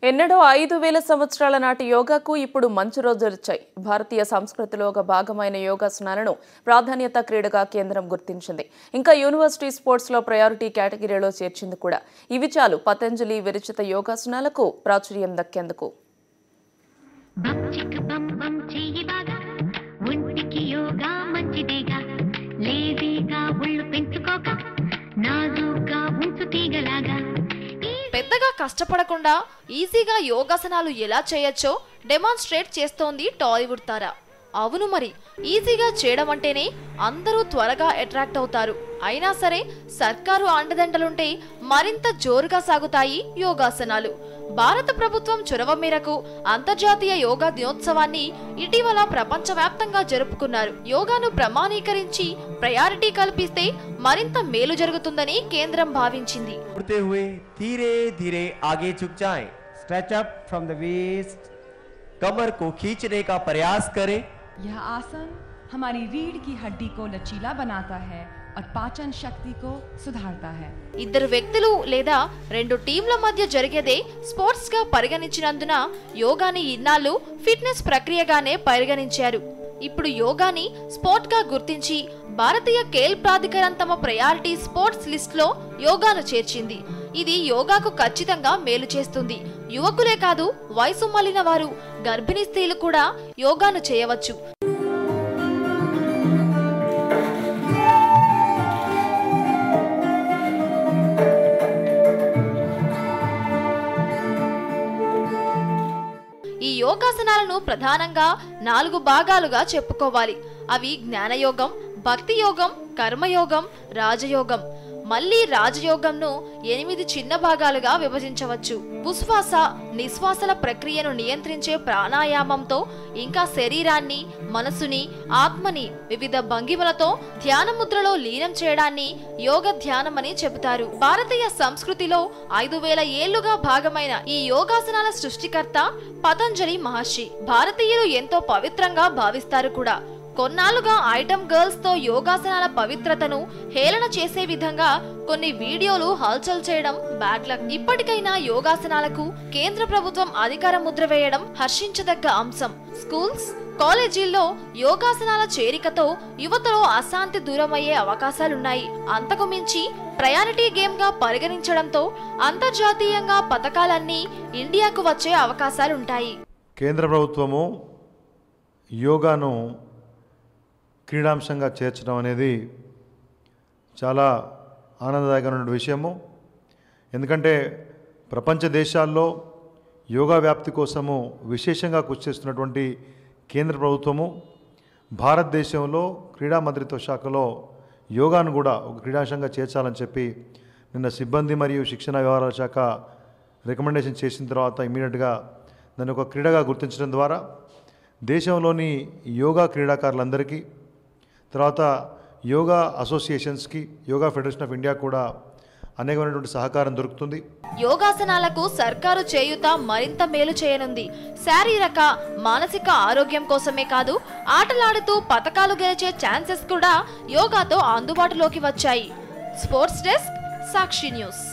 ఎన్నడో 5000 సంవత్సరాల నాటి యోగాకు ఇప్పుడు మంచి రోజులు వచ్చాయి. భారతీయ సంస్కృతిలో ఒక భాగమైన యోగాసనాలను ప్రాధాన్యత క్రీడగా కేంద్రం గుర్తించింది. ఇంకా యూనివర్సిటీ స్పోర్ట్స్ లో ప్రయారిటీ కేటగిరీలో చేర్చింది కూడా. ఇవి చాలు పతంజలి విరచిత యోగాసనాలకు ప్రాచుర్యం దక్కేందుకు. పెద్దగా కష్టపడకుండా ఈజీగా యోగాసనాలు ఎలా చేయొచ్చో డెమాన్స్ట్రేట్ చేస్తోంది టాలీవుడ్ తార. అవును మరి, ఈజీగా చేయడం అంటేనే అందరూ త్వరగా అట్రాక్ట్ అవుతారు. అయినా సరే సర్కారు అండదండలుంటే మరింత జోరుగా సాగుతాయి యోగాసనాలు. భారత ప్రభుత్వం చొరవ మేరకు అంతర్జాతీయ యోగా దినోత్సవాన్ని ఇటీవల ప్రపంచవ్యాప్తంగా జరుపుకున్నారు. యోగాను ప్రమాణీకరించి ప్రయారిటీ కల్పిస్తే మరింత మేలు జరుగుతుందని కేంద్రం భావించింది. धीरे धीरे आगे झुक जाएं, stretch up from the waist, कमर को खींचने का प्रयास करें। यह आसन हमारी रीढ़ की हड्डी को लचीला बनाता है और पाचन शक्ति को सुधारता है. ఇద్దరు వ్యక్తులు లేదా రెండు టీంల మధ్య జరిగేదే స్పోర్ట్స్ గా పరిగణించినందున యోగాని ఇన్నాళ్ళు ఫిట్నెస్ ప్రక్రియగానే పరిగణించారు. ఇప్పుడు యోగాని స్పోర్ట్ గా గుర్తించి భారతీయ ఖేల్ ప్రాధికరణం తమ ప్రయారిటీ స్పోర్ట్స్ లిస్ట్ లో యోగాను చేర్చింది. ఇది యోగాకు ఖచ్చితంగా మేలు చేస్తుంది. యువకులే కాదు, వయసు మళ్ళిన వారు, గర్భిణీ స్త్రీలు కూడా యోగాను చేయవచ్చు. ఈ యోగాసనాలను ప్రధానంగా 4 భాగాలుగా చెప్పుకోవాలి. అవి జ్ఞానయోగం, భక్తి యోగం, కర్మయోగం, రాజయోగం. మళ్ళీ రాజయోగంను 8 చిన్న భాగాలుగా విభజించవచ్చు. ఉశ్వాస నిశ్వాసల ప్రక్రియను నియంత్రించే ప్రాణాయామంతో, ఇంకా శరీరాన్ని, మనసుని, ఆత్మని వివిధ భంగిమలతో ధ్యాన ముద్రలో లీనం చేయడాన్ని యోగ ధ్యానమని చెబుతారు. భారతీయ సంస్కృతిలో 5000 ఏళ్లుగా భాగమైన ఈ యోగాసనాల సృష్టికర్త పతంజలి మహర్షి. భారతీయులు ఎంతో పవిత్రంగా భావిస్తారు కూడా. కొన్నాళ్లుగా ఐటమ్ గర్ల్స్ తో యోగాసనాల పవిత్రతను హేళన చేసే విధంగా కొన్ని వీడియోలు హల్చల్ చేయడం బ్యాడ్ లక్. ఇప్పటికైనా యోగాసనాలకు కేంద్ర ప్రభుత్వం అధికార ముద్ర వేయడం హర్షించదగ్గ అంశం. స్కూల్స్, కాలేజీల్లో యోగాసనాల చేరికతో యువతలో అశాంతి దూరమయ్యే అవకాశాలున్నాయి. అంతకు మించి ప్రయారిటీ గేమ్ గా పరిగణించడంతో అంతర్జాతీయంగా పథకాలన్నీ ఇండియాకు వచ్చే అవకాశాలుంటాయి. కేంద్ర ప్రభుత్వము యోగాను క్రీడాంశంగా చేర్చడం అనేది చాలా ఆనందదాయకమైన విషయము. ఎందుకంటే ప్రపంచ దేశాల్లో యోగా వ్యాప్తి కోసము విశేషంగా కృషి చేస్తున్నటువంటి కేంద్ర ప్రభుత్వము భారతదేశంలో క్రీడా మంత్రిత్వ శాఖలో యోగాను కూడా ఒక క్రీడాంశంగా చేర్చాలని చెప్పి నిన్న సిబ్బంది మరియు శిక్షణ వ్యవహారాల శాఖ రికమెండేషన్ చేసిన తర్వాత ఇమీడియట్గా దాన్ని ఒక క్రీడగా గుర్తించడం ద్వారా దేశంలోని యోగా క్రీడాకారులందరికీ, తర్వాత యోగా అసోసియేషన్స్కి, యోగా ఫెడరేషన్ ఆఫ్ ఇండియా కూడా అనేకమైనటువంటి సహకారం దొరుకుతుంది. యోగాసనాలకు సర్కారు చేయూత మరింత మేలు చేయనుంది. శారీరక, మానసిక ఆరోగ్యం కోసమే కాదు, ఆటలాడుతూ పతకాలు గెలిచే ఛాన్సెస్ కూడా యోగాతో అందుబాటులోకి వచ్చాయి. స్పోర్ట్స్ డెస్క్, సాక్షి న్యూస్.